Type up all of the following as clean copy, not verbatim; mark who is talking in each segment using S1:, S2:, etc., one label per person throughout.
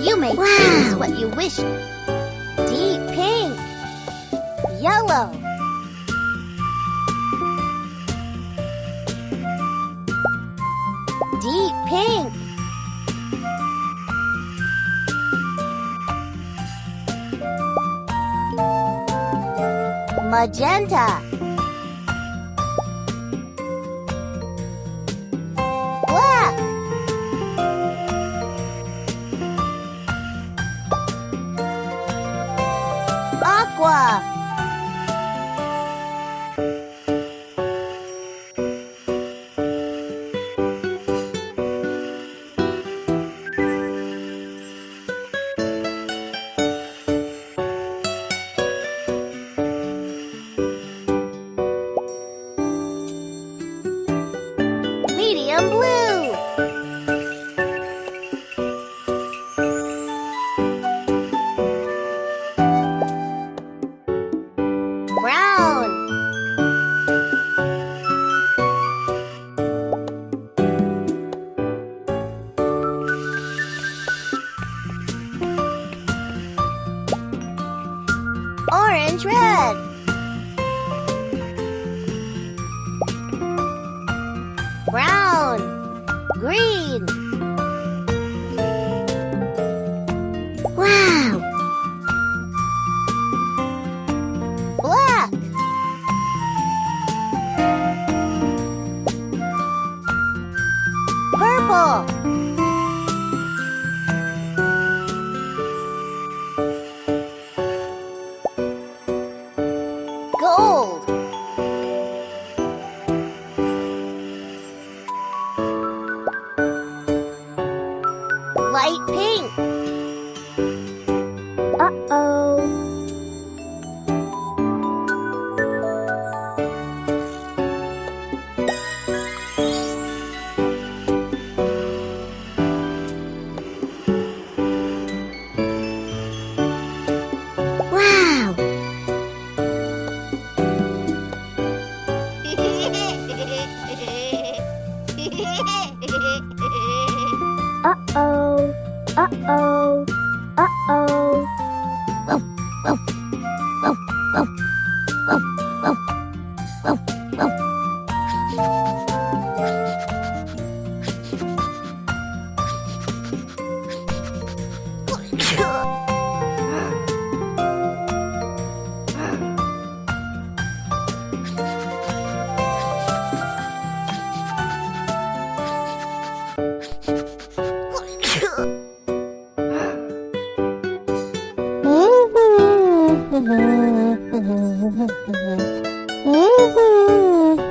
S1: You may choose what you wish. Deep pink, yellow, deep pink, magenta, black, aqua, medium blue, brown, orange red, brown, green. Wow! Black, purple, gold, light pink. Uh-oh. Wow. Uh-oh. Uh-oh. Uh-oh.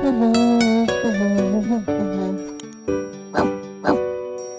S1: Mm-hmm.